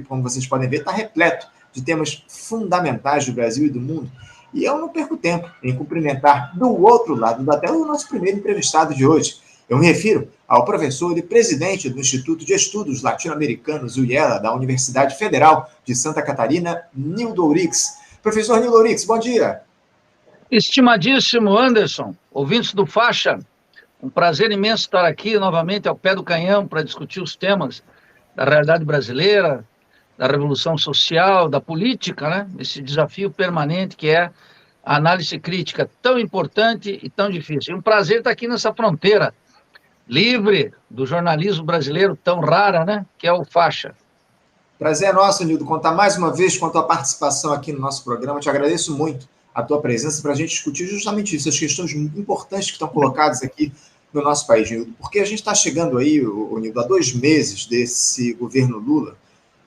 como vocês podem ver, está repleto de temas fundamentais do Brasil e do mundo. E eu não perco tempo em cumprimentar do outro lado da tela o nosso primeiro entrevistado de hoje. Eu me refiro ao professor e presidente do Instituto de Estudos Latino-Americanos, UIELA, da Universidade Federal de Santa Catarina, Nildo Ourix. Professor Nildo Ourix, bom dia. Estimadíssimo Anderson, ouvintes do Faixa, um prazer imenso estar aqui novamente ao pé do canhão para discutir os temas da realidade brasileira, da revolução social, da política, né? Esse desafio permanente que é a análise crítica, tão importante e tão difícil. E um prazer estar aqui nessa fronteira livre do jornalismo brasileiro tão rara, né? Que é o Faixa. Prazer é nosso, Nildo, contar mais uma vez com a tua participação aqui no nosso programa. Te agradeço muito a tua presença para a gente discutir justamente isso, as questões importantes que estão colocadas aqui no nosso país, Nildo, porque a gente está chegando aí, Nildo, a 2 meses desse governo Lula,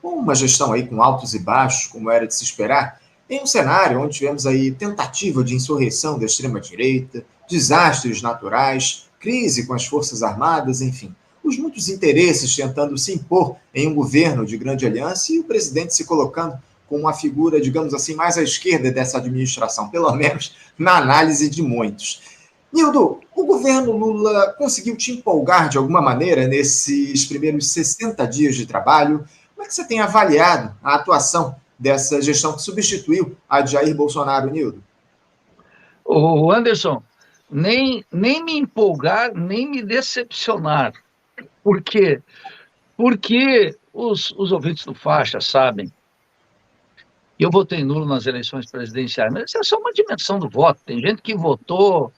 com uma gestão aí com altos e baixos, como era de se esperar, em um cenário onde tivemos aí tentativa de insurreição da extrema-direita, desastres naturais, crise com as Forças Armadas, enfim, os muitos interesses tentando se impor em um governo de grande aliança e o presidente se colocando como uma figura, digamos assim, mais à esquerda dessa administração, pelo menos na análise de muitos. Nildo, o governo Lula conseguiu te empolgar de alguma maneira nesses primeiros 60 dias de trabalho? Como é que você tem avaliado a atuação dessa gestão que substituiu a de Jair Bolsonaro, Nildo? O Anderson, nem me empolgar, nem me decepcionar. Por quê? Porque os ouvintes do Faixa sabem. Eu votei nulo nas eleições presidenciais, mas isso é só uma dimensão do voto. Tem gente que votou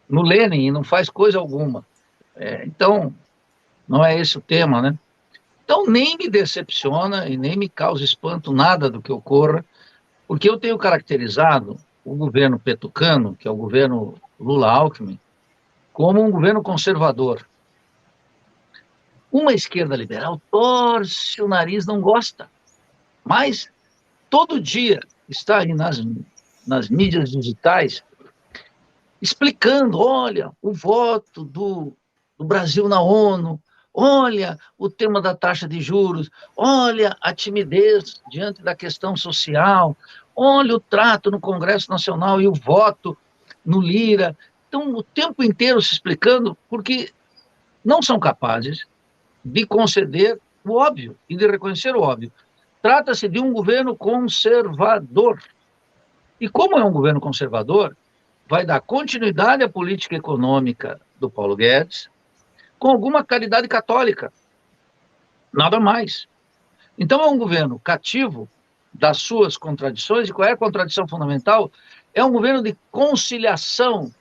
no Lenin e não faz coisa alguma. Então, não é esse o tema, né? Então, nem me decepciona e nem me causa espanto nada do que ocorra, porque eu tenho caracterizado o governo petucano, que é o governo Lula-Alckmin, como um governo conservador. Uma esquerda liberal torce o nariz, não gosta, mas todo dia está aí nas mídias digitais explicando, olha, o voto do Brasil na ONU, olha o tema da taxa de juros, olha a timidez diante da questão social, olha o trato no Congresso Nacional e o voto no Lira. Então, o tempo inteiro se explicando, porque não são capazes de conceder o óbvio e de reconhecer o óbvio. Trata-se de um governo conservador. E como é um governo conservador, vai dar continuidade à política econômica do Paulo Guedes, com alguma caridade católica, nada mais. Então é um governo cativo das suas contradições, e qual é a contradição fundamental? É um governo de conciliação,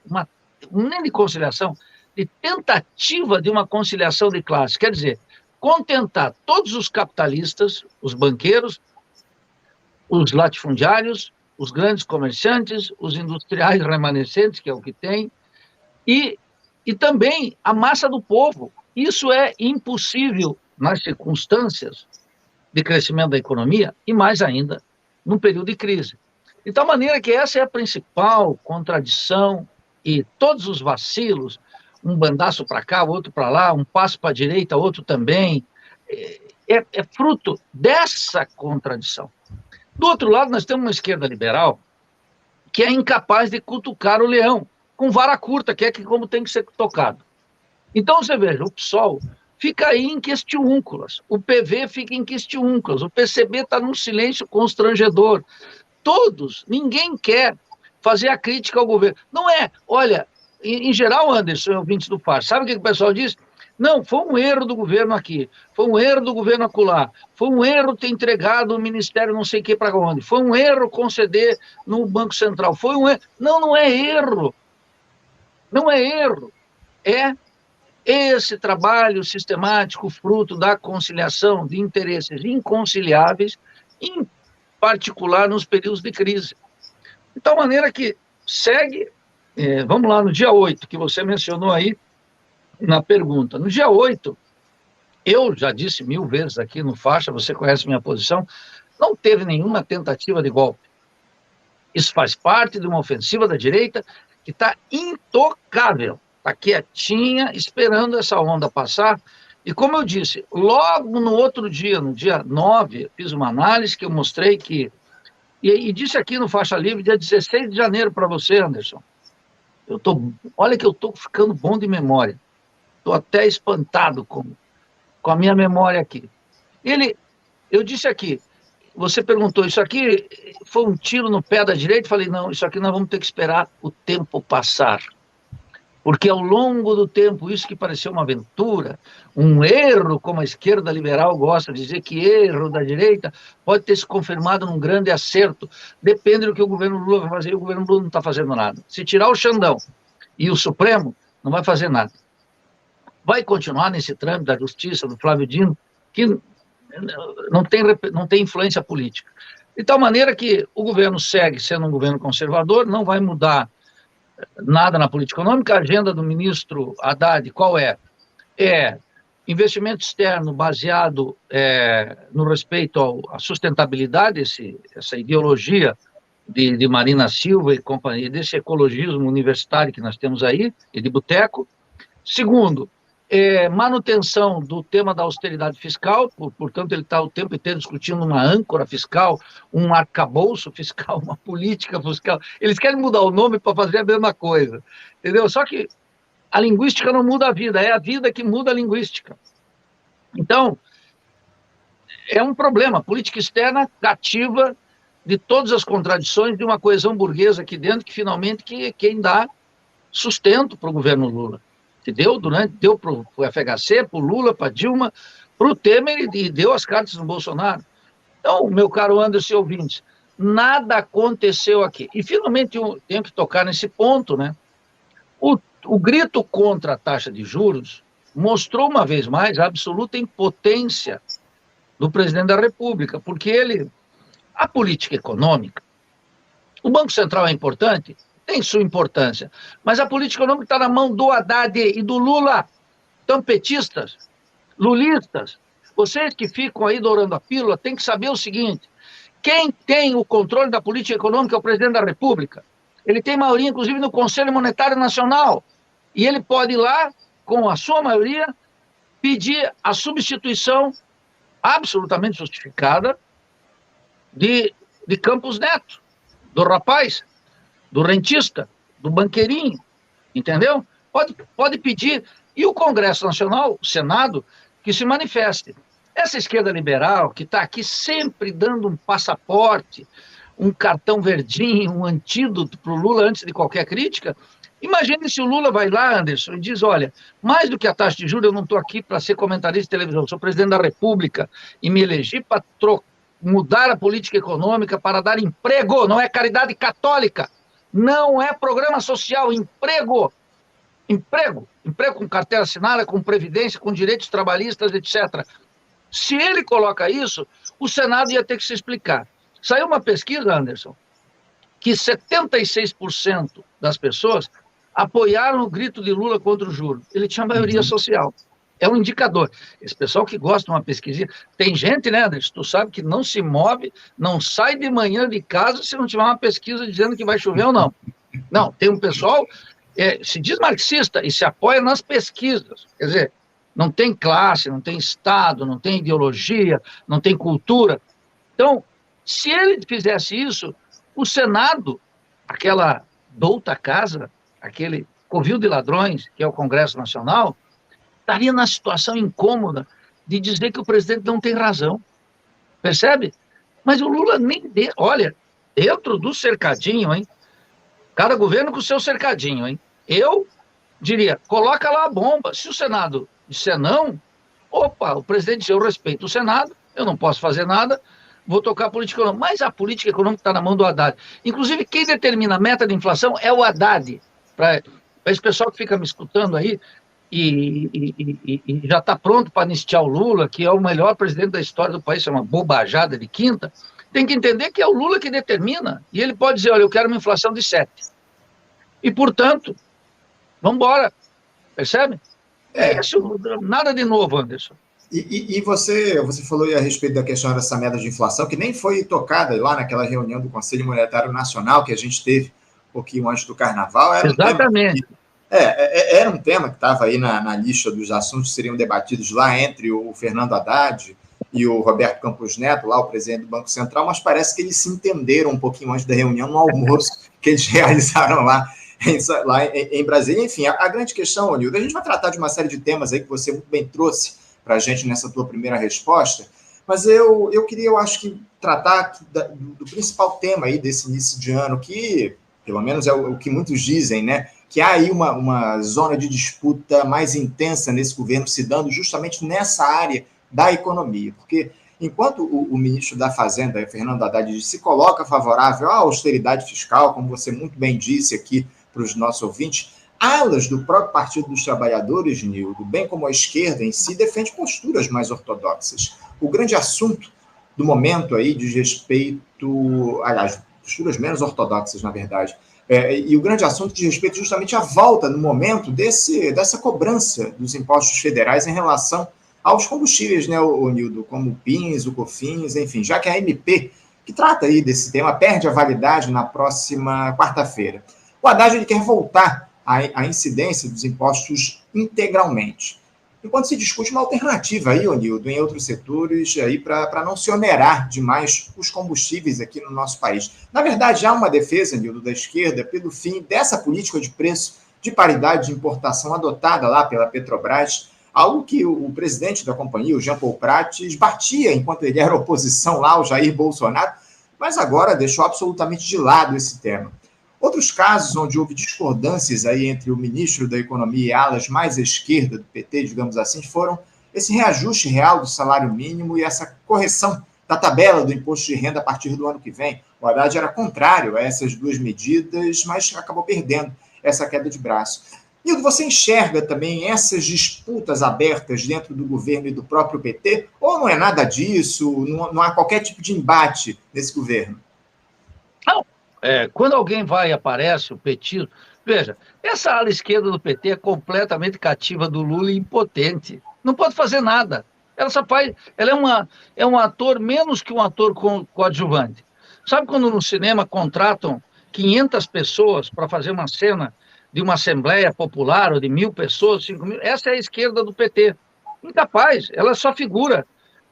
nem de conciliação, de tentativa de uma conciliação de classe, quer dizer, contentar todos os capitalistas, os banqueiros, os latifundiários, os grandes comerciantes, os industriais remanescentes, que é o que tem, e também a massa do povo. Isso é impossível nas circunstâncias de crescimento da economia e, mais ainda, num período de crise. De tal maneira que essa é a principal contradição e todos os vacilos, um bandaço para cá, outro para lá, um passo para a direita, outro também, é fruto dessa contradição. Do outro lado, nós temos uma esquerda liberal que é incapaz de cutucar o leão, com vara curta, que é como tem que ser tocado. Então, você veja, o PSOL fica aí em questiúnculas, o PV fica em questiúnculas, o PCB está num silêncio constrangedor. Todos, ninguém quer fazer a crítica ao governo. Não é, olha, em geral, Anderson, ouvintes do Faixa, sabe o que o pessoal diz? Não, foi um erro do governo aqui, foi um erro do governo acolá, foi um erro ter entregado o ministério não sei o que para onde, foi um erro conceder no Banco Central, foi um erro. Não, não é erro. Não é erro. É esse trabalho sistemático, fruto da conciliação de interesses inconciliáveis, em particular nos períodos de crise. De tal maneira que segue, vamos lá, no dia 8, que você mencionou aí na pergunta. No dia 8, eu já disse 1000 vezes aqui no Faixa, você conhece minha posição, não teve nenhuma tentativa de golpe. Isso faz parte de uma ofensiva da direita que está intocável, está quietinha, esperando essa onda passar E como eu disse, logo no outro dia, no dia 9, fiz uma análise que eu mostrei que... E disse aqui no Faixa Livre, dia 16 de janeiro, para você, Anderson. Olha que eu estou ficando bom de memória. Estou até espantado com a minha memória aqui. Eu disse aqui, você perguntou, isso aqui foi um tiro no pé da direita? Eu falei, não, isso aqui nós vamos ter que esperar o tempo passar. Porque ao longo do tempo, isso que pareceu uma aventura, um erro, como a esquerda liberal gosta de dizer que erro da direita, pode ter se confirmado num grande acerto. Depende do que o governo Lula vai fazer, e o governo Lula não está fazendo nada. Se tirar o Xandão e o Supremo, não vai fazer nada. Vai continuar nesse trâmite da justiça, do Flávio Dino, que não tem influência política. De tal maneira que o governo segue sendo um governo conservador, não vai mudar nada na política econômica. A agenda do ministro Haddad, qual é? É investimento externo baseado no respeito à sustentabilidade, essa ideologia de Marina Silva e companhia, desse ecologismo universitário que nós temos aí, e de boteco. Segundo, manutenção do tema da austeridade fiscal, portanto, ele está o tempo inteiro discutindo uma âncora fiscal, um arcabouço fiscal, uma política fiscal. Eles querem mudar o nome para fazer a mesma coisa, entendeu? Só que a linguística não muda a vida, é a vida que muda a linguística. Então, é um problema. A política externa cativa de todas as contradições de uma coesão burguesa aqui dentro, que finalmente quem dá sustento para o governo Lula. Que deu para o FHC, para o Lula, para a Dilma, para o Temer e deu as cartas no Bolsonaro. Então, meu caro Anderson e ouvintes, nada aconteceu aqui. E, finalmente, eu tenho que tocar nesse ponto, né? O grito contra a taxa de juros mostrou, uma vez mais, a absoluta impotência do presidente da República, porque a política econômica, o Banco Central é importante? Tem sua importância, mas a política econômica está na mão do Haddad e do Lula. Então, petistas, lulistas, vocês que ficam aí dourando a pílula, têm que saber o seguinte: quem tem o controle da política econômica é o presidente da República. Ele tem maioria, inclusive, no Conselho Monetário Nacional, e ele pode ir lá, com a sua maioria, pedir a substituição absolutamente justificada de Campos Neto, do rapaz, do rentista, do banqueirinho, entendeu? Pode pedir. E o Congresso Nacional, o Senado, que se manifeste. Essa esquerda liberal, que está aqui sempre dando um passaporte, um cartão verdinho, um antídoto para o Lula antes de qualquer crítica, imagine se o Lula vai lá, Anderson, e diz, olha, mais do que a taxa de juros, eu não estou aqui para ser comentarista de televisão, sou presidente da República e me elegi para mudar a política econômica, para dar emprego, não é caridade católica. Não é programa social, emprego com carteira assinada, com previdência, com direitos trabalhistas, etc. Se ele coloca isso, o Senado ia ter que se explicar. Saiu uma pesquisa, Anderson, que 76% das pessoas apoiaram o grito de Lula contra o juro. Ele tinha maioria social. É um indicador. Esse pessoal que gosta de uma pesquisa... Tem gente, né, Anderson, tu sabe que não se move, não sai de manhã de casa se não tiver uma pesquisa dizendo que vai chover ou não. Não, tem um pessoal se diz marxista e se apoia nas pesquisas. Quer dizer, não tem classe, não tem Estado, não tem ideologia, não tem cultura. Então, se ele fizesse isso, o Senado, aquela douta casa, aquele covil de ladrões, que é o Congresso Nacional, estaria na situação incômoda de dizer que o presidente não tem razão. Percebe? Mas o Lula nem... Olha, dentro do cercadinho, hein? Cada governo com o seu cercadinho, hein? Eu diria, coloca lá a bomba. Se o Senado disser não, opa, o presidente diz, eu respeito o Senado, eu não posso fazer nada, vou tocar a política econômica. Mas a política econômica está na mão do Haddad. Inclusive, quem determina a meta de inflação é o Haddad. Para esse pessoal que fica me escutando aí, e já está pronto para anistiar o Lula, que é o melhor presidente da história do país, é uma bobajada de quinta, tem que entender que é o Lula que determina. E ele pode dizer, olha, eu quero uma inflação de 7. E, portanto, vamos embora. Percebe? Nada de novo, Anderson. E você falou aí a respeito da questão dessa meta de inflação, que nem foi tocada lá naquela reunião do Conselho Monetário Nacional que a gente teve um pouquinho antes do Carnaval. Exatamente. Era um tema que estava aí na lista dos assuntos que seriam debatidos lá entre o Fernando Haddad e o Roberto Campos Neto, lá o presidente do Banco Central, mas parece que eles se entenderam um pouquinho antes da reunião, no almoço que eles realizaram lá em Brasília. Enfim, a grande questão, Nildo, a gente vai tratar de uma série de temas aí que você muito bem trouxe para a gente nessa tua primeira resposta, mas eu acho que tratar do principal tema aí desse início de ano, que pelo menos é o que muitos dizem, né? Que há aí uma zona de disputa mais intensa nesse governo se dando justamente nessa área da economia, porque enquanto o ministro da Fazenda, Fernando Haddad, se coloca favorável à austeridade fiscal, como você muito bem disse aqui para os nossos ouvintes, alas do próprio Partido dos Trabalhadores, Nildo, bem como a esquerda em si, defende posturas mais ortodoxas. O grande assunto do momento aí diz respeito, aliás, posturas menos ortodoxas, na verdade, e o grande assunto diz respeito justamente à volta, no momento, dessa cobrança dos impostos federais em relação aos combustíveis, né, o Nildo, como o PINS, o COFINS, enfim, já que a MP, que trata aí desse tema, perde a validade na próxima quarta-feira. O Haddad ele quer voltar à incidência dos impostos integralmente, enquanto se discute uma alternativa aí, Nildo, em outros setores, para não se onerar demais os combustíveis aqui no nosso país. Na verdade, há uma defesa, Nildo, da esquerda pelo fim dessa política de preço de paridade de importação adotada lá pela Petrobras, algo que o presidente da companhia, o Jean Paul Prates, batia enquanto ele era oposição lá ao Jair Bolsonaro, mas agora deixou absolutamente de lado esse tema. Outros casos onde houve discordâncias aí entre o ministro da Economia e alas mais à esquerda do PT, digamos assim, foram esse reajuste real do salário mínimo e essa correção da tabela do imposto de renda a partir do ano que vem. O Haddad era contrário a essas duas medidas, mas acabou perdendo essa queda de braço. Nildo, você enxerga também essas disputas abertas dentro do governo e do próprio PT? Ou não é nada disso? Não há qualquer tipo de embate nesse governo? Não. Quando alguém vai e aparece, o petismo... Veja, essa ala esquerda do PT é completamente cativa do Lula e impotente. Não pode fazer nada. Ela só faz... Ela é um ator menos que um ator coadjuvante. Sabe quando no cinema contratam 500 pessoas para fazer uma cena de uma Assembleia Popular, ou de 1.000 pessoas, 5.000? Essa é a esquerda do PT. Incapaz, ela só figura.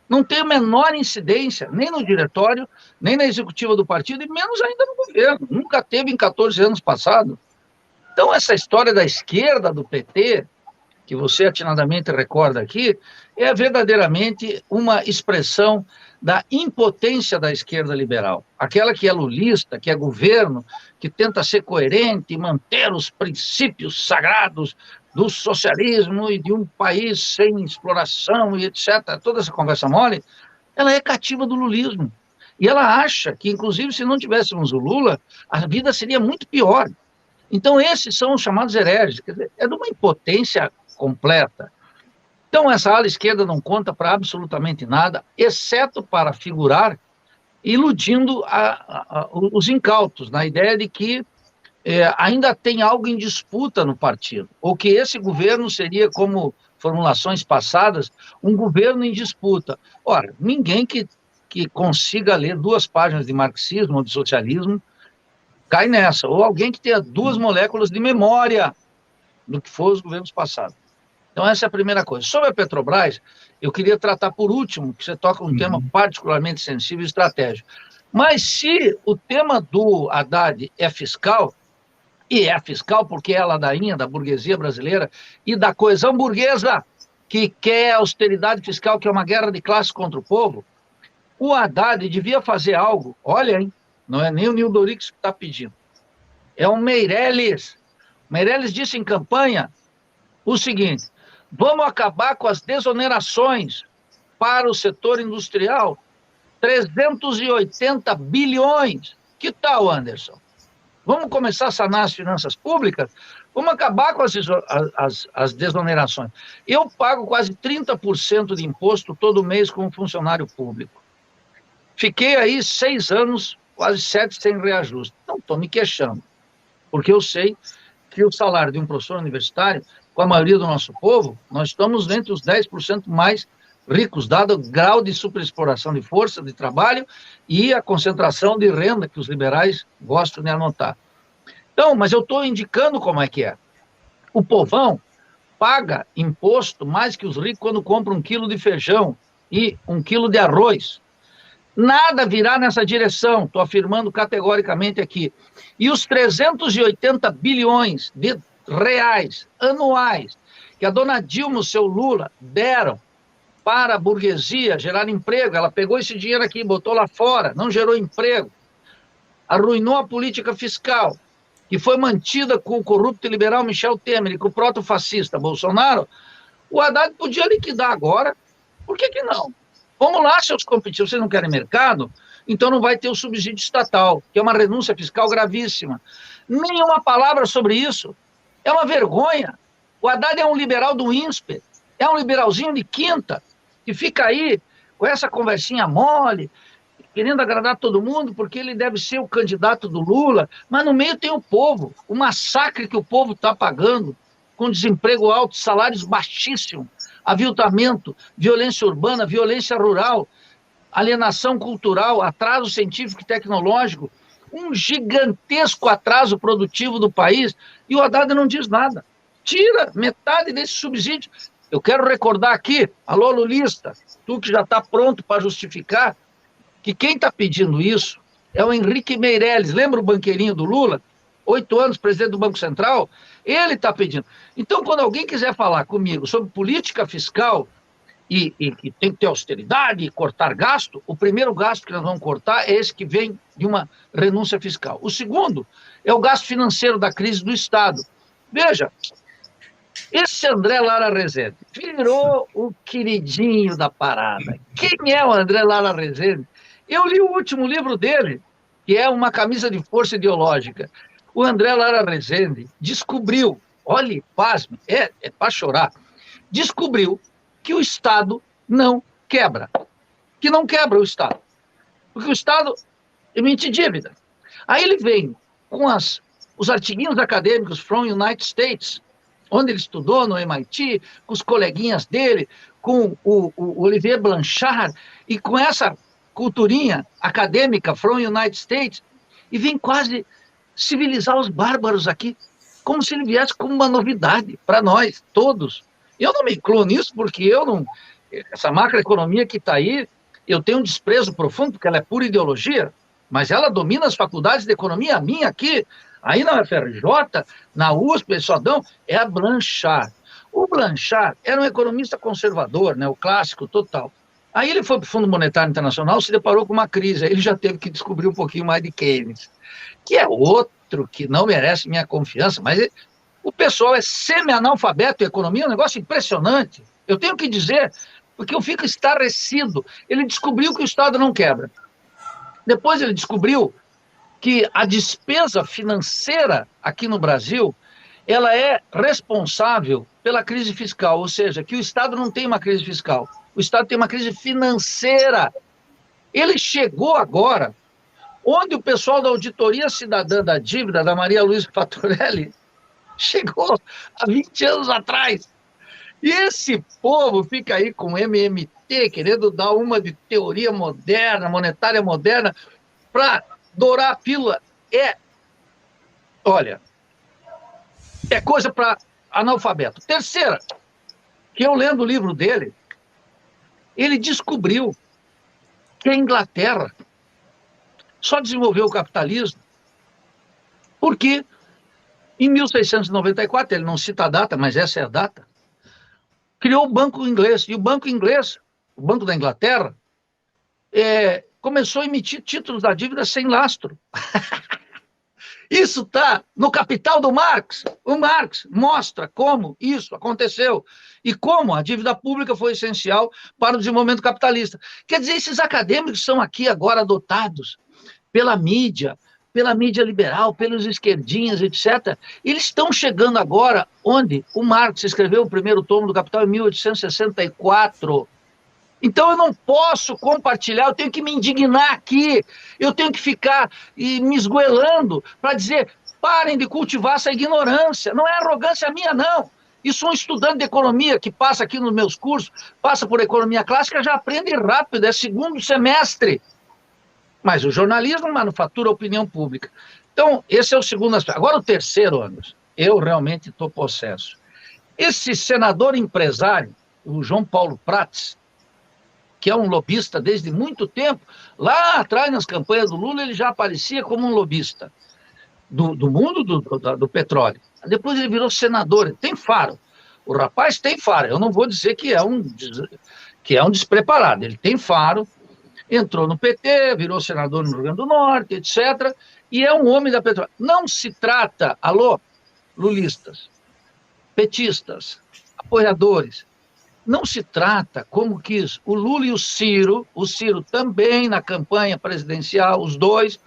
Não tem a menor incidência, nem no diretório, nem na executiva do partido, e menos ainda no governo. Nunca teve em 14 anos passados. Então, essa história da esquerda do PT, que você atinadamente recorda aqui, é verdadeiramente uma expressão da impotência da esquerda liberal. Aquela que é lulista, que é governo, que tenta ser coerente e manter os princípios sagrados do socialismo e de um país sem exploração e etc., toda essa conversa mole, ela é cativa do lulismo. E ela acha que, inclusive, se não tivéssemos o Lula, a vida seria muito pior. Então, esses são os chamados hereges. Quer dizer, é de uma impotência completa. Então, essa ala esquerda não conta para absolutamente nada, exceto para figurar, iludindo os incautos, na ideia de que ainda tem algo em disputa no partido, ou que esse governo seria, como formulações passadas, um governo em disputa. Ora, ninguém que consiga ler 2 páginas de marxismo ou de socialismo cai nessa, ou alguém que tenha 2 moléculas de memória do que foram os governos passados. Então, essa é a primeira coisa. Sobre a Petrobras, eu queria tratar por último, que você toca um tema particularmente sensível e estratégico. Mas se o tema do Haddad é fiscal, e é fiscal porque é a ladainha da burguesia brasileira e da coesão burguesa, que quer austeridade fiscal, que é uma guerra de classe contra o povo, o Haddad devia fazer algo, olha, hein, não é nem o Nildo Orix que está pedindo, é o Meirelles. Meirelles disse em campanha o seguinte: vamos acabar com as desonerações para o setor industrial, 380 bilhões. Que tal, Anderson? Vamos começar a sanar as finanças públicas? Vamos acabar com as desonerações. Eu pago quase 30% de imposto todo mês como funcionário público. Fiquei aí 6 anos, quase 7, sem reajuste. Não estou me queixando, porque eu sei que o salário de um professor universitário, com a maioria do nosso povo, nós estamos entre os 10% mais ricos, dado o grau de superexploração de força de trabalho e a concentração de renda que os liberais gostam de anotar. Então, mas eu estou indicando como é que é. O povão paga imposto mais que os ricos quando compram 1 quilo de feijão e 1 quilo de arroz. Nada virá nessa direção, estou afirmando categoricamente aqui. E os 380 bilhões de reais anuais que a dona Dilma e o seu Lula deram para a burguesia gerar emprego, ela pegou esse dinheiro aqui, botou lá fora, não gerou emprego, arruinou a política fiscal, que foi mantida com o corrupto e liberal Michel Temer e com o proto-fascista Bolsonaro. O Haddad podia liquidar agora, por que não? Vamos lá, seus competidores, vocês não querem mercado? Então não vai ter o subsídio estatal, que é uma renúncia fiscal gravíssima. Nenhuma palavra sobre isso. É uma vergonha. O Haddad é um liberal do INSPER, é um liberalzinho de quinta, que fica aí com essa conversinha mole, querendo agradar todo mundo, porque ele deve ser o candidato do Lula, mas no meio tem o povo, o massacre que o povo está pagando, com desemprego alto, salários baixíssimos, aviltamento, violência urbana, violência rural, alienação cultural, atraso científico e tecnológico, um gigantesco atraso produtivo do país, e o Haddad não diz nada. Tira metade desse subsídio. Eu quero recordar aqui, alô lulista, tu que já está pronto para justificar, que quem está pedindo isso é o Henrique Meirelles, lembra o banqueirinho do Lula? 8 anos, presidente do Banco Central, ele está pedindo. Então, quando alguém quiser falar comigo sobre política fiscal e que tem que ter austeridade e cortar gasto, o primeiro gasto que nós vamos cortar é esse que vem de uma renúncia fiscal. O segundo é o gasto financeiro da crise do Estado. Veja, esse André Lara Rezende virou o queridinho da parada. Quem é o André Lara Rezende? Eu li o último livro dele, que é Uma Camisa de Força Ideológica. O André Lara Rezende descobriu, olhe, pasme, é para chorar, descobriu que o Estado não quebra. Que não quebra o Estado. Porque o Estado emite dívida. Aí ele vem com os artiguinhos acadêmicos from United States, onde ele estudou no MIT, com os coleguinhas dele, com o Olivier Blanchard, e com essa culturinha acadêmica from United States, e vem quase civilizar os bárbaros aqui, como se ele viesse como uma novidade para nós, todos. Eu não me incluo nisso, porque eu não... Essa macroeconomia que está aí, eu tenho um desprezo profundo, porque ela é pura ideologia, mas ela domina as faculdades de economia, a minha aqui, aí na UFRJ, na USP, eles só dão, é a Blanchard. O Blanchard era um economista conservador, né, o clássico total. Aí ele foi para o Fundo Monetário Internacional, se deparou com uma crise, aí ele já teve que descobrir um pouquinho mais de Keynes, que é outro que não merece minha confiança, mas o pessoal é semi-analfabeto em economia, é um negócio impressionante. Eu tenho que dizer, porque eu fico estarrecido. Ele descobriu que o Estado não quebra. Depois ele descobriu que a despesa financeira aqui no Brasil, ela é responsável pela crise fiscal, ou seja, que o Estado não tem uma crise fiscal, o Estado tem uma crise financeira. Ele chegou agora, onde o pessoal da Auditoria Cidadã da Dívida, da Maria Luísa Fatorelli, chegou há 20 anos atrás. E esse povo fica aí com MMT, querendo dar uma de teoria moderna, monetária moderna, para dourar a pílula. Olha, é coisa para analfabeto. Terceira, que eu lendo o livro dele, ele descobriu que a Inglaterra só desenvolveu o capitalismo porque em 1694, ele não cita a data, mas essa é a data, criou o Banco Inglês. E o Banco Inglês, o Banco da Inglaterra, começou a emitir títulos da dívida sem lastro. Isso está no Capital do Marx. O Marx mostra como isso aconteceu e como a dívida pública foi essencial para o desenvolvimento capitalista. Quer dizer, esses acadêmicos são aqui agora adotados pela mídia liberal, pelos esquerdinhas, etc. Eles estão chegando agora onde o Marx escreveu o primeiro tomo do Capital em 1864. Então eu não posso compartilhar, eu tenho que me indignar aqui, eu tenho que ficar me esgoelando para dizer, parem de cultivar essa ignorância, não é arrogância minha, não. Isso um estudante de economia que passa aqui nos meus cursos, passa por economia clássica, já aprende rápido, é segundo semestre. Mas o jornalismo manufatura a opinião pública. Então, esse é o segundo aspecto. Agora o terceiro, Anderson, eu realmente estou possesso. Esse senador empresário, o João Paulo Prats, que é um lobista desde muito tempo, lá atrás, nas campanhas do Lula, ele já aparecia como um lobista do mundo do petróleo. Depois ele virou senador, ele tem faro. O rapaz tem faro, eu não vou dizer que é um despreparado, ele tem faro, entrou no PT, virou senador no Rio Grande do Norte, etc., e é um homem da petróleo. Não se trata, alô, lulistas, petistas, apoiadores, não se trata, como quis o Lula e o Ciro também na campanha presidencial, os dois,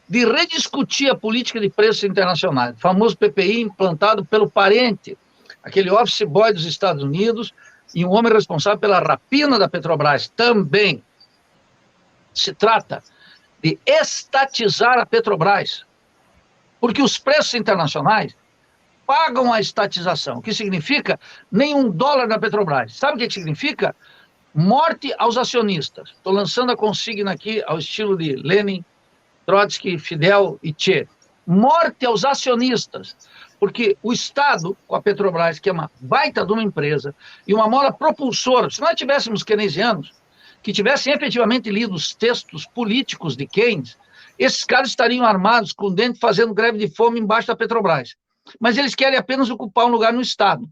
de rediscutir a política de preços internacionais, o famoso PPI implantado pelo parente, aquele office boy dos Estados Unidos e um homem responsável pela rapina da Petrobras também. Se trata de estatizar a Petrobras, porque os preços internacionais pagam a estatização, o que significa nem $1 na Petrobras. Sabe o que significa? Morte aos acionistas. Estou lançando a consigna aqui ao estilo de Lenin, Trotsky, Fidel e Che. Morte aos acionistas, porque o Estado, com a Petrobras, que é uma baita de uma empresa, e uma mola propulsora, se nós tivéssemos keynesianos, que tivessem efetivamente lido os textos políticos de Keynes, esses caras estariam armados com o dente fazendo greve de fome embaixo da Petrobras. Mas eles querem apenas ocupar um lugar no Estado.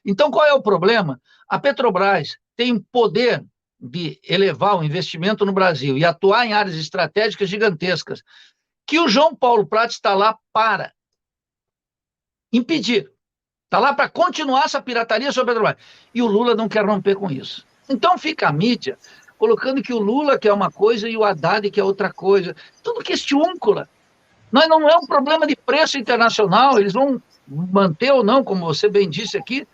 Então, qual é o problema? A Petrobras tem poder de elevar o investimento no Brasil e atuar em áreas estratégicas gigantescas, que o João Paulo Prats está lá para impedir. Está lá para continuar essa pirataria sobre a Petrobras. E o Lula não quer romper com isso. Então fica a mídia colocando que o Lula quer uma coisa e o Haddad quer outra coisa. Tudo questiúncula. Não é um problema de preço internacional, eles vão manter ou não, como você bem disse aqui,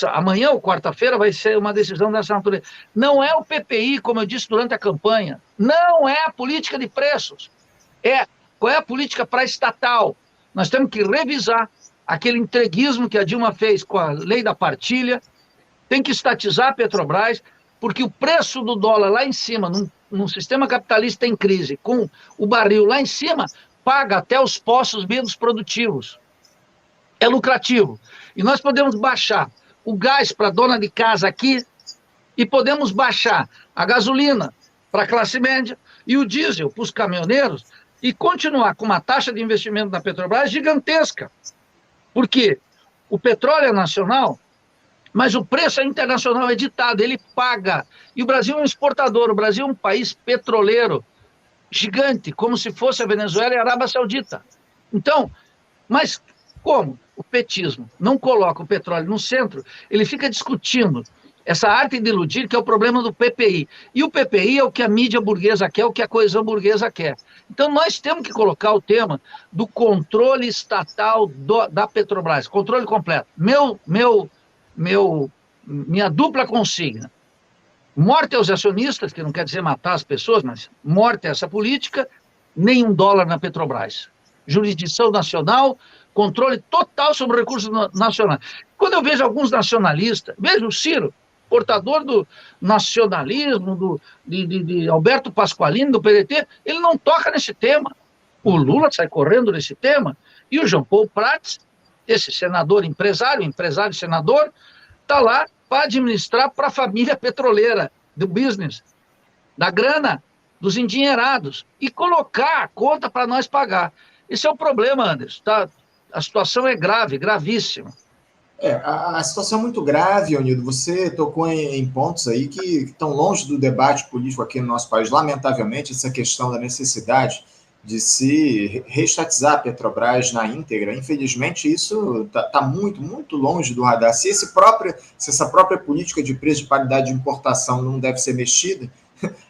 amanhã ou quarta-feira vai ser uma decisão dessa natureza. Não é o PPI, como eu disse durante a campanha, não é a política de preços, qual é a política para estatal. Nós temos que revisar aquele entreguismo que a Dilma fez com a lei da partilha, tem que estatizar a Petrobras, porque o preço do dólar lá em cima, num sistema capitalista em crise, com o barril lá em cima, paga até os poços menos produtivos. É lucrativo. E nós podemos baixar o gás para a dona de casa aqui e podemos baixar a gasolina para a classe média e o diesel para os caminhoneiros e continuar com uma taxa de investimento na Petrobras gigantesca. Porque o petróleo é nacional, mas o preço é internacional, é ditado, ele paga. E o Brasil é um exportador, o Brasil é um país petroleiro gigante, como se fosse a Venezuela e a Arábia Saudita. Então, mas como o petismo não coloca o petróleo no centro, ele fica discutindo essa arte de iludir, que é o problema do PPI. E o PPI é o que a mídia burguesa quer, o que a coesão burguesa quer. Então, nós temos que colocar o tema do controle estatal da Petrobras, controle completo. Minha dupla consigna: morte aos acionistas, que não quer dizer matar as pessoas, mas morte a essa política, nem $1 na Petrobras. Jurisdição nacional, controle total sobre os recursos nacionais. Quando eu vejo alguns nacionalistas, vejo o Ciro, portador do nacionalismo, de Alberto Pasqualini, do PDT, ele não toca nesse tema. O Lula sai correndo nesse tema, e o João Paulo Prats, esse senador empresário senador, está lá para administrar para a família petroleira, do business, da grana, dos endinheirados, e colocar a conta para nós pagar. Esse é o problema, Anderson. Tá? A situação é grave, gravíssima. A situação é muito grave, Eunildo. Você tocou em pontos aí que estão longe do debate político aqui no nosso país. Lamentavelmente, essa questão da necessidade de se reestatizar a Petrobras na íntegra, infelizmente isso está muito, muito longe do radar. Se essa própria política de preço de paridade de importação não deve ser mexida,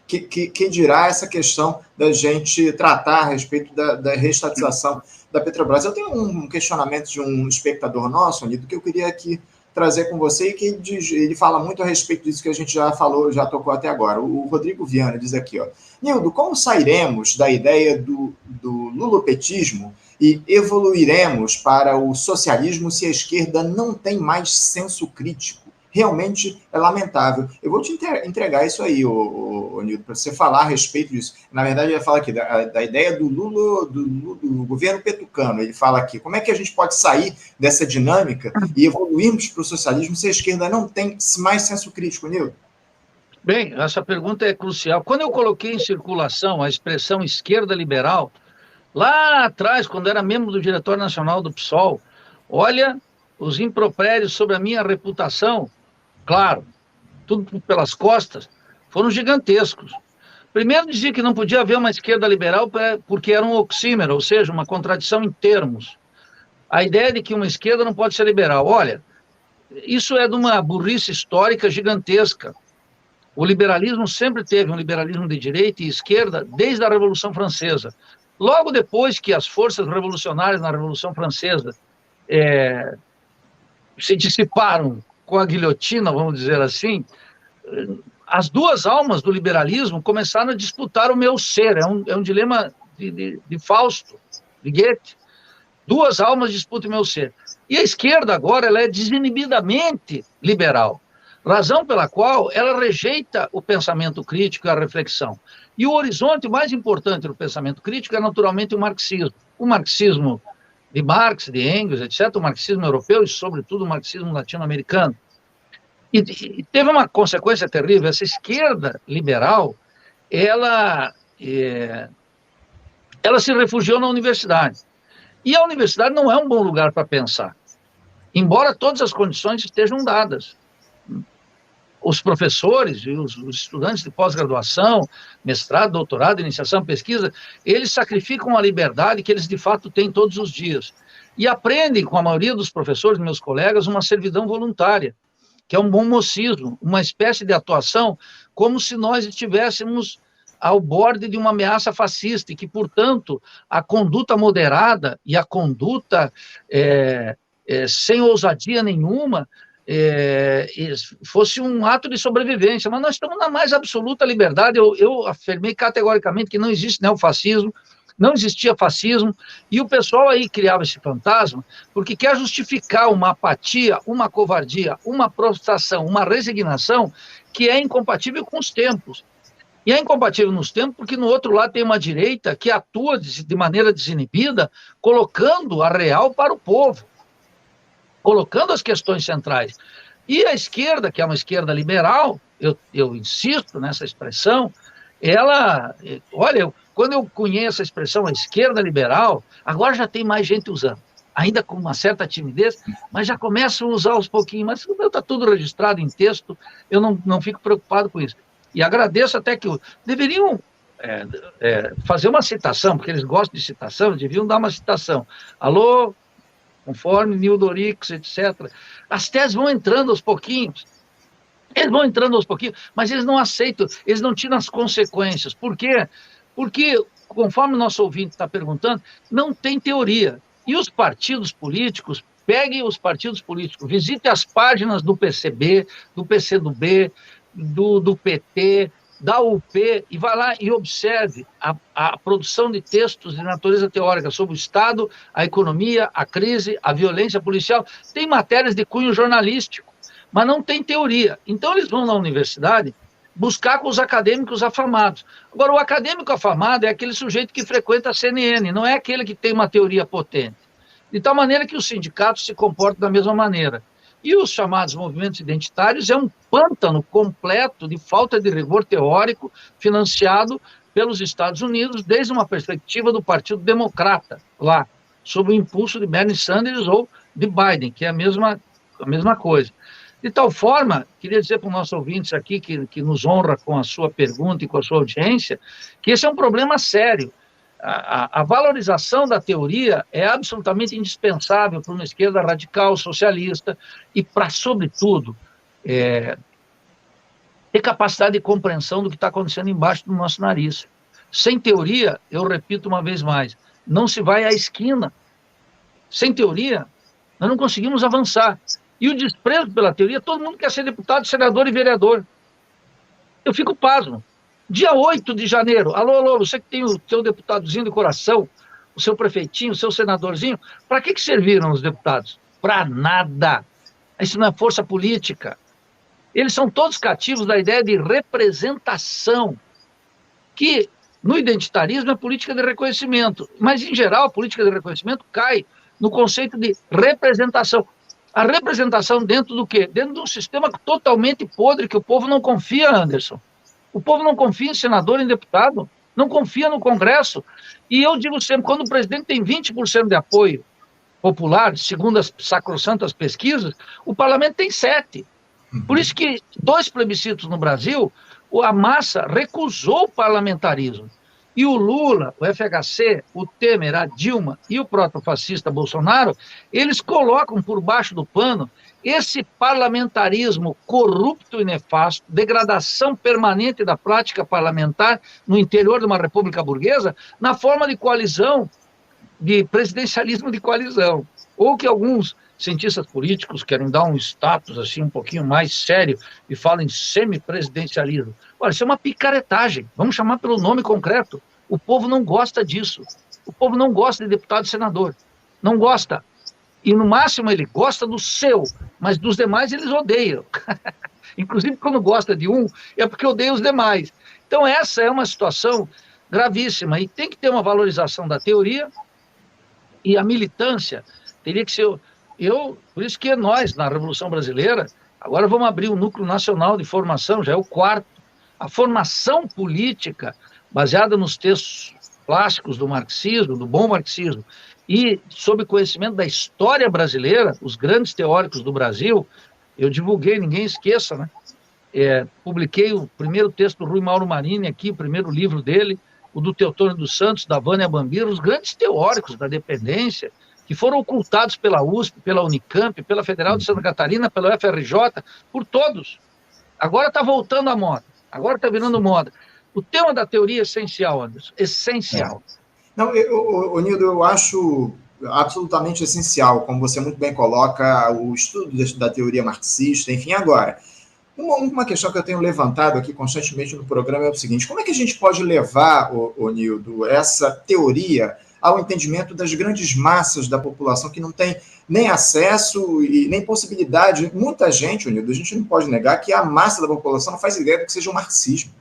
que dirá essa questão da gente tratar a respeito da reestatização da Petrobras? Eu tenho um questionamento de um espectador nosso, Nildo, que eu queria aqui trazer com você, e que ele fala muito a respeito disso que a gente já falou, já tocou até agora. O Rodrigo Viana diz aqui, Nildo, como sairemos da ideia do lulopetismo e evoluiremos para o socialismo se a esquerda não tem mais senso crítico? realmente é lamentável. Eu vou te entregar isso aí, Nildo, para você falar a respeito disso. Na verdade, ele fala aqui da ideia do Lula, do governo petucano. Ele fala aqui, como é que a gente pode sair dessa dinâmica e evoluirmos para o socialismo se a esquerda não tem mais senso crítico, Nildo? Bem, essa pergunta é crucial. Quando eu coloquei em circulação a expressão esquerda liberal, lá atrás, quando era membro do Diretório Nacional do PSOL, olha, os impropérios sobre a minha reputação, claro, tudo pelas costas, foram gigantescos. Primeiro dizia que não podia haver uma esquerda liberal porque era um oxímoro, ou seja, uma contradição em termos. A ideia de que uma esquerda não pode ser liberal. Olha, isso é de uma burrice histórica gigantesca. O liberalismo sempre teve um liberalismo de direita e esquerda desde a Revolução Francesa. Logo depois que as forças revolucionárias na Revolução Francesa se dissiparam com a guilhotina, vamos dizer assim, as duas almas do liberalismo começaram a disputar o meu ser. É um dilema de Fausto, de Goethe. Duas almas disputam o meu ser. E a esquerda agora ela é desinibidamente liberal, razão pela qual ela rejeita o pensamento crítico e a reflexão. E o horizonte mais importante do pensamento crítico é naturalmente o marxismo. O marxismo de Marx, de Engels, etc., o marxismo europeu e, sobretudo, o marxismo latino-americano. E teve uma consequência terrível. Essa esquerda liberal, ela se refugiou na universidade. E a universidade não é um bom lugar para pensar, embora todas as condições estejam dadas. Os professores e os estudantes de pós-graduação, mestrado, doutorado, iniciação, pesquisa, eles sacrificam a liberdade que eles de fato têm todos os dias. E aprendem, com a maioria dos professores, meus colegas, uma servidão voluntária, que é um bom mocismo, uma espécie de atuação como se nós estivéssemos ao borde de uma ameaça fascista, e que, portanto, a conduta moderada e a conduta sem ousadia nenhuma fosse um ato de sobrevivência. Mas nós estamos na mais absoluta liberdade. Eu afirmei categoricamente que não existe neofascismo, não existia fascismo, e o pessoal aí criava esse fantasma porque quer justificar uma apatia, uma covardia, uma prostração, uma resignação que é incompatível com os tempos. E é incompatível nos tempos porque no outro lado tem uma direita que atua de maneira desinibida, colocando a real para o povo, colocando as questões centrais. E a esquerda, que é uma esquerda liberal, eu insisto nessa expressão, ela, olha, quando eu conheço a expressão a esquerda liberal, agora já tem mais gente usando, ainda com uma certa timidez, mas já começam a usar aos pouquinhos, mas o meu está tudo registrado em texto, eu não fico preocupado com isso. E agradeço até que deveriam fazer uma citação, porque eles gostam de citação, deviam dar uma citação. Alô, conforme Nildo Orix, etc. As teses vão entrando aos pouquinhos. Eles vão entrando aos pouquinhos, mas eles não aceitam, eles não tiram as consequências. Por quê? Porque, conforme o nosso ouvinte está perguntando, não tem teoria. E os partidos políticos, peguem os partidos políticos, visitem as páginas do PCB, do PCdoB, do PT, da UP, e vá lá e observe a produção de textos de natureza teórica sobre o Estado, a economia, a crise, a violência policial. Tem matérias de cunho jornalístico, mas não tem teoria. Então eles vão na universidade buscar com os acadêmicos afamados. Agora, o acadêmico afamado é aquele sujeito que frequenta a CNN, não é aquele que tem uma teoria potente. De tal maneira que os sindicatos se comportam da mesma maneira. E os chamados movimentos identitários é um pântano completo de falta de rigor teórico financiado pelos Estados Unidos desde uma perspectiva do Partido Democrata, lá, sob o impulso de Bernie Sanders ou de Biden, que é a mesma coisa. De tal forma, queria dizer para os nossos ouvintes aqui, que nos honra com a sua pergunta e com a sua audiência, que esse é um problema sério. A valorização da teoria é absolutamente indispensável para uma esquerda radical, socialista, e para, sobretudo, ter capacidade de compreensão do que está acontecendo embaixo do nosso nariz. Sem teoria, eu repito uma vez mais, não se vai à esquina. Sem teoria, nós não conseguimos avançar. E o desprezo pela teoria, todo mundo quer ser deputado, senador e vereador. Eu fico pasmo. Dia 8 de janeiro, alô, você que tem o seu deputadozinho de coração, o seu prefeitinho, o seu senadorzinho, para que serviram os deputados? Para nada. Isso não é força política. Eles são todos cativos da ideia de representação, que no identitarismo é política de reconhecimento, mas, em geral, a política de reconhecimento cai no conceito de representação. A representação dentro do quê? Dentro de um sistema totalmente podre, que o povo não confia, Anderson. O povo não confia em senador, em deputado, não confia no Congresso. E eu digo sempre, quando o presidente tem 20% de apoio popular, segundo as sacrossantas pesquisas, o parlamento tem 7%. Por isso que 2 plebiscitos no Brasil, a massa recusou o parlamentarismo. E o Lula, o FHC, o Temer, a Dilma e o protofascista Bolsonaro, eles colocam por baixo do pano esse parlamentarismo corrupto e nefasto, degradação permanente da prática parlamentar no interior de uma república burguesa, na forma de coalizão, de presidencialismo de coalizão, ou que alguns cientistas políticos querem dar um status assim um pouquinho mais sério e falam em semipresidencialismo. Olha, isso é uma picaretagem, vamos chamar pelo nome concreto. O povo não gosta disso. O povo não gosta de deputado e senador. Não gosta. E, no máximo, ele gosta do seu, mas dos demais eles odeiam. Inclusive, quando gosta de um, é porque odeia os demais. Então, essa é uma situação gravíssima. E tem que ter uma valorização da teoria, e a militância teria que ser... por isso que nós, na Revolução Brasileira, agora vamos abrir o Núcleo Nacional de Formação, já é o 4º. A formação política, baseada nos textos clássicos do marxismo, do bom marxismo, e sob conhecimento da história brasileira, os grandes teóricos do Brasil, eu divulguei, ninguém esqueça, né? Publiquei o primeiro texto do Rui Mauro Marini aqui, o primeiro livro dele, o do Teotônio dos Santos, da Vânia Bambira, os grandes teóricos da dependência, que foram ocultados pela USP, pela Unicamp, pela Federal de Santa Catarina, pela UFRJ, por todos. Agora está voltando à moda, agora está virando moda. O tema da teoria é essencial, Anderson, essencial. Não, Nildo, eu acho absolutamente essencial, como você muito bem coloca, o estudo da teoria marxista, enfim, agora. Uma questão que eu tenho levantado aqui constantemente no programa é o seguinte: como é que a gente pode levar, Nildo, essa teoria ao entendimento das grandes massas da população que não tem nem acesso e nem possibilidade? Muita gente, Nildo, a gente não pode negar que a massa da população não faz ideia do que seja o marxismo.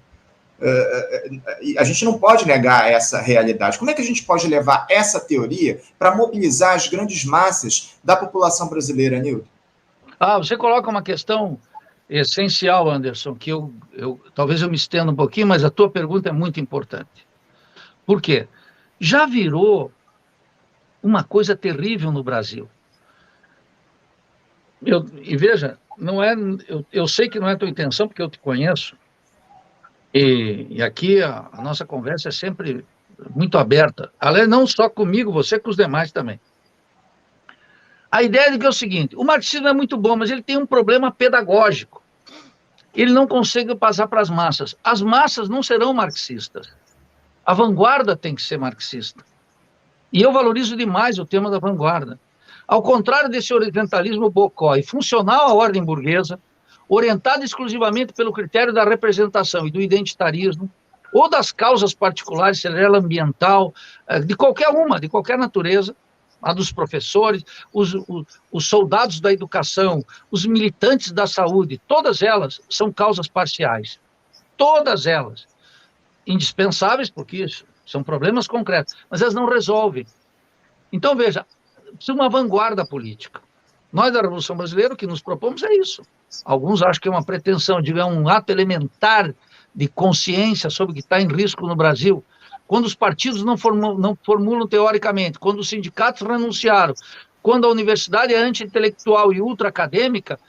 A gente não pode negar essa realidade. Como é que a gente pode levar essa teoria para mobilizar as grandes massas da população brasileira, Nildo? Você coloca uma questão essencial, Anderson, que talvez eu me estenda um pouquinho, mas a tua pergunta é muito importante. Por quê? Já virou uma coisa terrível no Brasil. E veja, eu sei que não é a tua intenção, porque eu te conheço, e aqui a nossa conversa é sempre muito aberta. Aliás, não só comigo, você, com os demais também. A ideia de que é o seguinte: o marxismo é muito bom, mas ele tem um problema pedagógico. Ele não consegue passar para as massas. As massas não serão marxistas. A vanguarda tem que ser marxista. E eu valorizo demais o tema da vanguarda. Ao contrário desse orientalismo bocó e funcional à ordem burguesa, orientado exclusivamente pelo critério da representação e do identitarismo, ou das causas particulares, seja ela ambiental, de qualquer natureza, a dos professores, os soldados da educação, os militantes da saúde, todas elas são causas parciais. Todas elas. Indispensáveis, porque são problemas concretos, mas elas não resolvem. Então, veja, precisa uma vanguarda política. Nós, da Revolução Brasileira, o que nos propomos é isso. Alguns acham que é uma pretensão, é um ato elementar de consciência sobre o que está em risco no Brasil. Quando os partidos não formulam teoricamente, quando os sindicatos renunciaram, quando a universidade é anti-intelectual e ultra-acadêmica,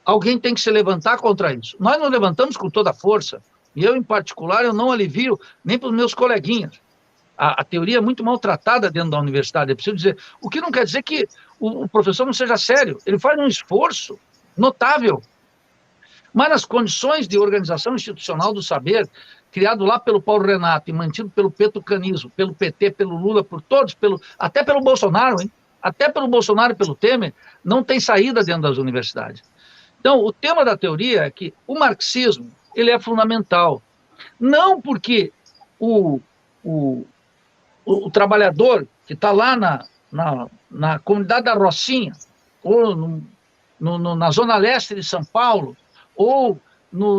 alguém tem que se levantar contra isso. Nós nos levantamos com toda a força, e eu, em particular, eu não alivio nem para os meus coleguinhas. A teoria é muito maltratada dentro da universidade, é preciso dizer. O que não quer dizer que o professor não seja sério, ele faz um esforço notável. Mas nas condições de organização institucional do saber, criado lá pelo Paulo Renato e mantido pelo petucanismo, pelo PT, pelo Lula, por todos, até pelo Bolsonaro, hein? Até pelo Bolsonaro e pelo Temer, não tem saída dentro das universidades. Então, o tema da teoria é que o marxismo, ele é fundamental. Não porque o trabalhador que está lá na comunidade da Rocinha, ou na zona leste de São Paulo, ou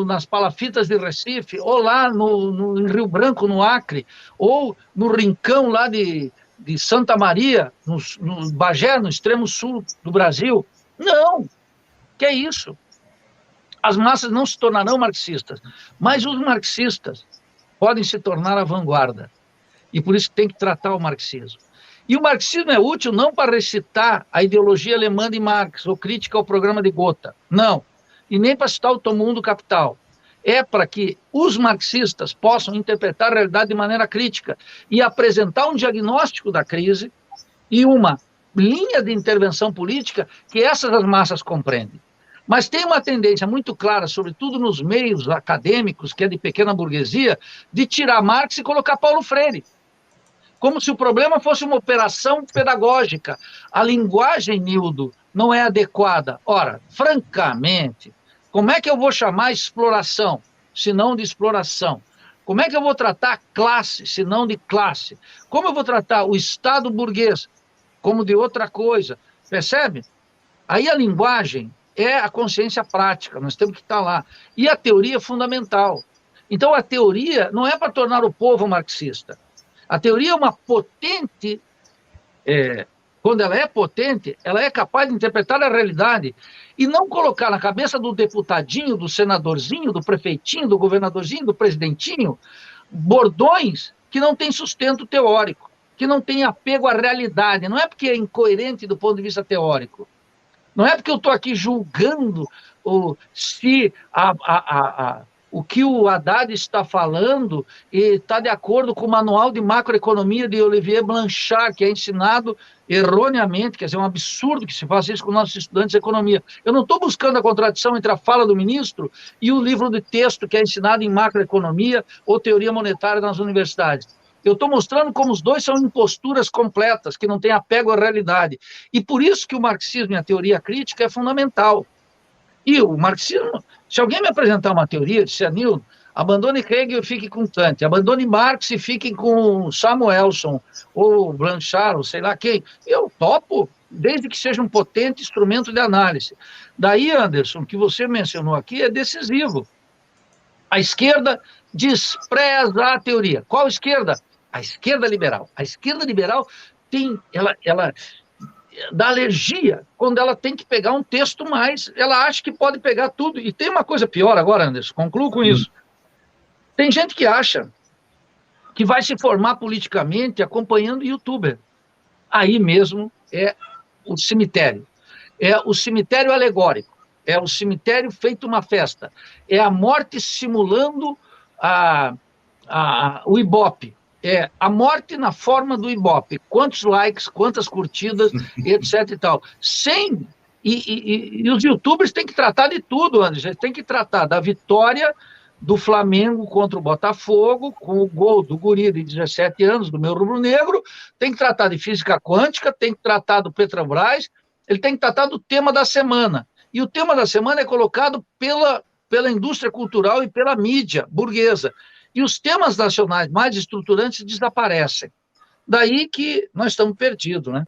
nas palafitas de Recife, ou lá em Rio Branco, no Acre, ou no Rincão lá de Santa Maria, no Bagé, no extremo sul do Brasil. Não, que é isso? As massas não se tornarão marxistas, mas os marxistas podem se tornar a vanguarda. E por isso tem que tratar o marxismo. E o marxismo é útil não para recitar a ideologia alemã de Marx ou crítica ao programa de Gotha, não. E nem para citar o Tomum do Capital. É para que os marxistas possam interpretar a realidade de maneira crítica e apresentar um diagnóstico da crise e uma linha de intervenção política que essas as massas compreendem. Mas tem uma tendência muito clara, sobretudo nos meios acadêmicos, que é de pequena burguesia, de tirar Marx e colocar Paulo Freire. Como se o problema fosse uma operação pedagógica. A linguagem, Nildo, não é adequada. Ora, francamente, como é que eu vou chamar exploração, se não de exploração? Como é que eu vou tratar classe, se não de classe? Como eu vou tratar o Estado burguês, como de outra coisa? Percebe? Aí a linguagem é a consciência prática, nós temos que estar lá. E a teoria é fundamental. Então, a teoria não é para tornar o povo marxista. A teoria é uma potente, quando ela é potente, ela é capaz de interpretar a realidade e não colocar na cabeça do deputadinho, do senadorzinho, do prefeitinho, do governadorzinho, do presidentinho, bordões que não têm sustento teórico, que não têm apego à realidade. Não é porque é incoerente do ponto de vista teórico. Não é porque eu estou aqui julgando se o que o Haddad está falando está de acordo com o manual de macroeconomia de Olivier Blanchard, que é ensinado erroneamente, quer dizer, é um absurdo que se faça isso com nossos estudantes de economia. Eu não estou buscando a contradição entre a fala do ministro e o livro de texto que é ensinado em macroeconomia ou teoria monetária nas universidades. Eu estou mostrando como os dois são imposturas completas, que não têm apego à realidade. E por isso que o marxismo e a teoria crítica é fundamental. E o marxismo, se alguém me apresentar uma teoria, disse, Nildo, abandone Hegel e fique com Kant, abandone Marx e fique com Samuelson, ou Blanchard, ou sei lá quem, eu topo, desde que seja um potente instrumento de análise. Daí, Anderson, o que você mencionou aqui é decisivo. A esquerda despreza a teoria. Qual esquerda? A esquerda liberal. A esquerda liberal tem, ela dá alergia quando ela tem que pegar um texto mais, ela acha que pode pegar tudo. E tem uma coisa pior agora, Anderson, concluo com isso. Tem gente que acha que vai se formar politicamente acompanhando youtuber. Aí mesmo é o cemitério. É o cemitério alegórico. É o cemitério feito uma festa. É a morte simulando o Ibope. É a morte na forma do Ibope. Quantos likes, quantas curtidas, etc e tal. E os youtubers têm que tratar de tudo, Anderson. Tem que tratar da vitória do Flamengo contra o Botafogo, com o gol do guri de 17 anos, do meu rubro-negro, tem que tratar de física quântica, tem que tratar do Petrobras, ele tem que tratar do tema da semana. E o tema da semana é colocado pela indústria cultural e pela mídia burguesa. E os temas nacionais mais estruturantes desaparecem. Daí que nós estamos perdidos, né?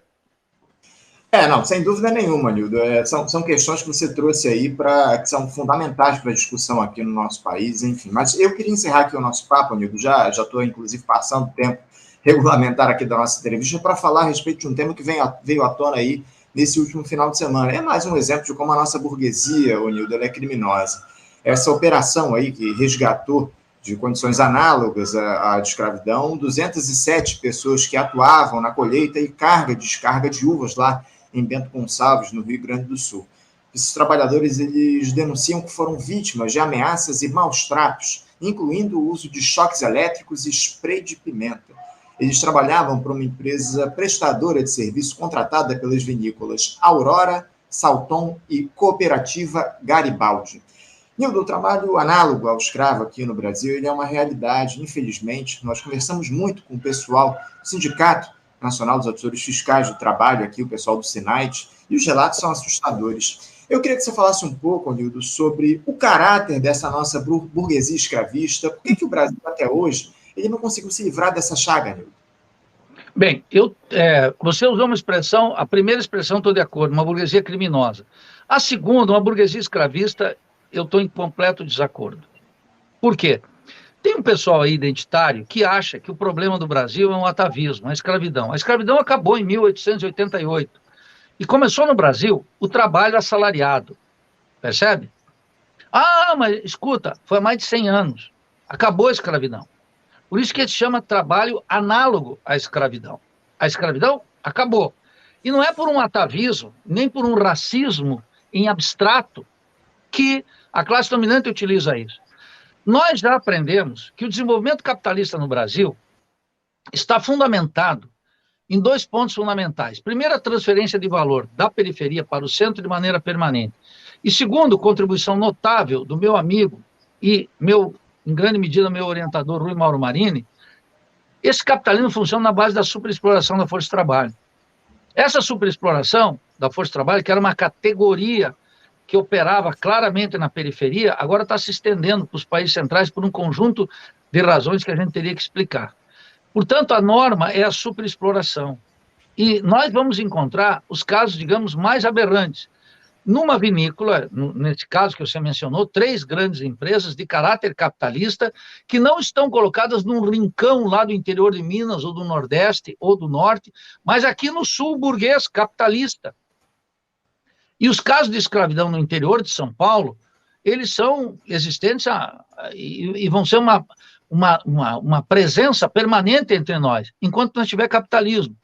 Não, sem dúvida nenhuma, Nildo. São questões que você trouxe aí que são fundamentais para a discussão aqui no nosso país, enfim. Mas eu queria encerrar aqui o nosso papo, Nildo. Já estou, inclusive, passando o tempo regulamentar aqui da nossa entrevista para falar a respeito de um tema que veio à tona aí nesse último final de semana. É mais um exemplo de como a nossa burguesia, Nildo, ela é criminosa. Essa operação aí que resgatou de condições análogas à de escravidão, 207 pessoas que atuavam na colheita e descarga de uvas lá em Bento Gonçalves, no Rio Grande do Sul. Esses trabalhadores, eles denunciam que foram vítimas de ameaças e maus tratos, incluindo o uso de choques elétricos e spray de pimenta. Eles trabalhavam para uma empresa prestadora de serviço contratada pelas vinícolas Aurora, Salton e Cooperativa Garibaldi. Nildo, o trabalho análogo ao escravo aqui no Brasil, ele é uma realidade, infelizmente. Nós conversamos muito com o pessoal do Sindicato Nacional dos Auditores Fiscais do Trabalho, aqui o pessoal do SINAIT, e os relatos são assustadores. Eu queria que você falasse um pouco, Nildo, sobre o caráter dessa nossa burguesia escravista. Por que o Brasil, até hoje, ele não conseguiu se livrar dessa chaga, Nildo? Bem, você usou uma expressão, a primeira expressão estou de acordo, uma burguesia criminosa. A segunda, uma burguesia escravista, eu estou em completo desacordo. Por quê? Tem um pessoal aí identitário que acha que o problema do Brasil é um atavismo, a escravidão. A escravidão acabou em 1888 e começou no Brasil o trabalho assalariado, percebe? Ah, mas escuta, foi há mais de 100 anos, acabou a escravidão. Por isso que ele chama trabalho análogo à escravidão. A escravidão acabou. E não é por um atavismo, nem por um racismo em abstrato que a classe dominante utiliza isso. Nós já aprendemos que o desenvolvimento capitalista no Brasil está fundamentado em 2 pontos fundamentais. Primeiro, a transferência de valor da periferia para o centro de maneira permanente. E segundo, contribuição notável do meu amigo e em grande medida, meu orientador, Rui Mauro Marini, esse capitalismo funciona na base da superexploração da força de trabalho. Essa superexploração da força de trabalho, que era uma categoria que operava claramente na periferia, agora está se estendendo para os países centrais por um conjunto de razões que a gente teria que explicar. Portanto, a norma é a superexploração. E nós vamos encontrar os casos, digamos, mais aberrantes. Numa vinícola, nesse caso que você mencionou, 3 grandes empresas de caráter capitalista que não estão colocadas num rincão lá do interior de Minas, ou do Nordeste, ou do Norte, mas aqui no sul burguês capitalista. E os casos de escravidão no interior de São Paulo, eles são existentes e vão ser uma presença permanente entre nós, enquanto não tiver capitalismo.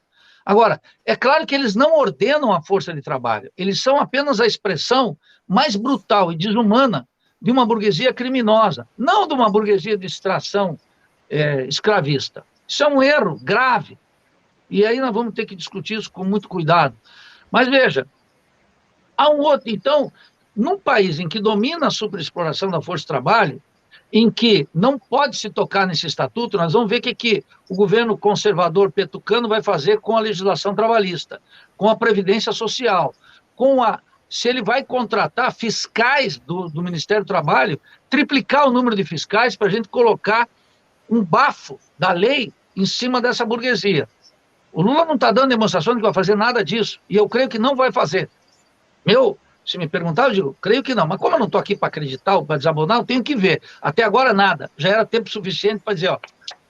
Agora, é claro que eles não ordenam a força de trabalho, eles são apenas a expressão mais brutal e desumana de uma burguesia criminosa, não de uma burguesia de extração escravista. Isso é um erro grave, e aí nós vamos ter que discutir isso com muito cuidado. Mas veja, há um outro, então, num país em que domina a superexploração da força de trabalho, em que não pode se tocar nesse estatuto, nós vamos ver o que o governo conservador petucano vai fazer com a legislação trabalhista, com a previdência social, se ele vai contratar fiscais do Ministério do Trabalho, triplicar o número de fiscais para a gente colocar um bafo da lei em cima dessa burguesia. O Lula não está dando demonstração de que vai fazer nada disso, e eu creio que não vai fazer. Se me perguntar, eu digo, creio que não. Mas como eu não estou aqui para acreditar ou para desabonar, eu tenho que ver. Até agora, nada. Já era tempo suficiente para dizer,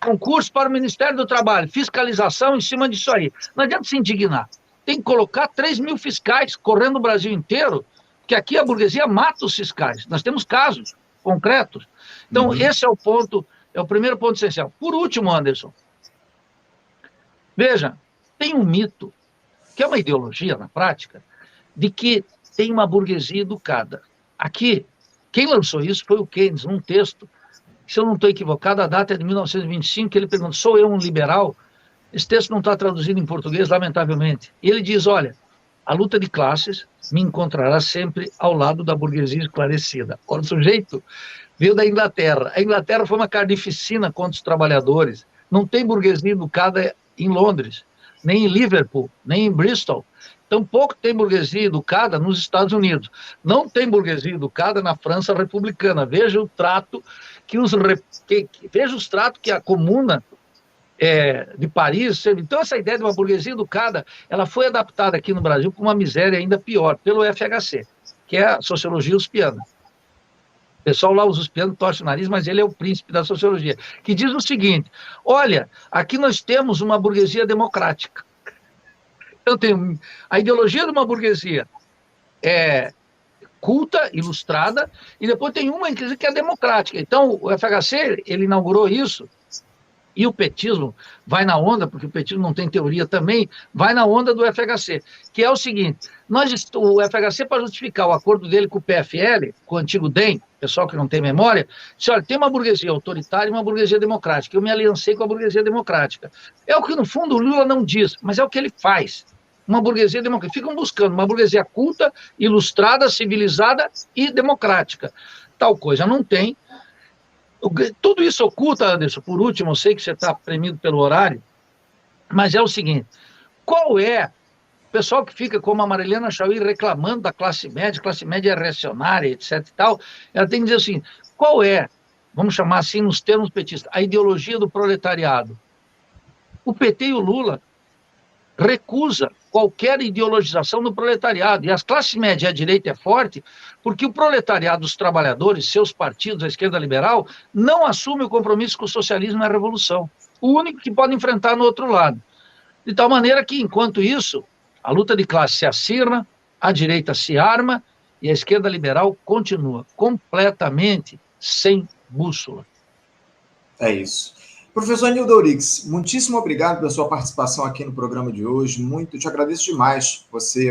concurso para o Ministério do Trabalho, fiscalização em cima disso aí. Não adianta se indignar. Tem que colocar 3 mil fiscais correndo o Brasil inteiro, porque aqui a burguesia mata os fiscais. Nós temos casos concretos. Então, esse é o ponto, é o primeiro ponto essencial. Por último, Anderson, veja, tem um mito, que é uma ideologia na prática, de que tem uma burguesia educada. Aqui, quem lançou isso foi o Keynes, num texto, se eu não estou equivocado, a data é de 1925, que ele pergunta, sou eu um liberal? Esse texto não está traduzido em português, lamentavelmente. E ele diz, olha, a luta de classes me encontrará sempre ao lado da burguesia esclarecida. Olha, o sujeito veio da Inglaterra. A Inglaterra foi uma carnificina contra os trabalhadores. Não tem burguesia educada em Londres, nem em Liverpool, nem em Bristol. Tampouco tem burguesia educada nos Estados Unidos. Não tem burguesia educada na França republicana. Veja o trato que a Comuna de Paris. Então, essa ideia de uma burguesia educada, ela foi adaptada aqui no Brasil com uma miséria ainda pior, pelo FHC, que é a sociologia uspiana. O pessoal lá, os uspianos, torce o nariz, mas ele é o príncipe da sociologia, que diz o seguinte, olha, aqui nós temos uma burguesia democrática. Então, tem a ideologia de uma burguesia culta, ilustrada, e depois tem uma, inclusive, que é democrática. Então, o FHC, ele inaugurou isso, e o petismo vai na onda, porque o petismo não tem teoria também, vai na onda do FHC, que é o seguinte, o FHC, para justificar o acordo dele com o PFL, com o antigo DEM, pessoal que não tem memória, disse, olha, tem uma burguesia autoritária e uma burguesia democrática, eu me aliancei com a burguesia democrática. É o que, no fundo, o Lula não diz, mas é o que ele faz. Uma burguesia democrática. Ficam buscando uma burguesia culta, ilustrada, civilizada e democrática. Tal coisa não tem. Tudo isso oculta, Anderson, por último, eu sei que você está premido pelo horário, mas é o seguinte, qual é, o pessoal que fica como a Marilena Chauí reclamando da classe média é reacionária, etc e tal, ela tem que dizer assim, qual é, vamos chamar assim nos termos petistas, a ideologia do proletariado? O PT e o Lula recusa qualquer ideologização do proletariado. E as classes médias e a direita é forte porque o proletariado, os trabalhadores, seus partidos, a esquerda liberal, não assume o compromisso com o socialismo e a revolução. O único que pode enfrentar no outro lado. De tal maneira que, enquanto isso, a luta de classe se acirra, a direita se arma e a esquerda liberal continua completamente sem bússola. É isso. Professor Nildo Ourix, muitíssimo obrigado pela sua participação aqui no programa de hoje. Te agradeço demais. Você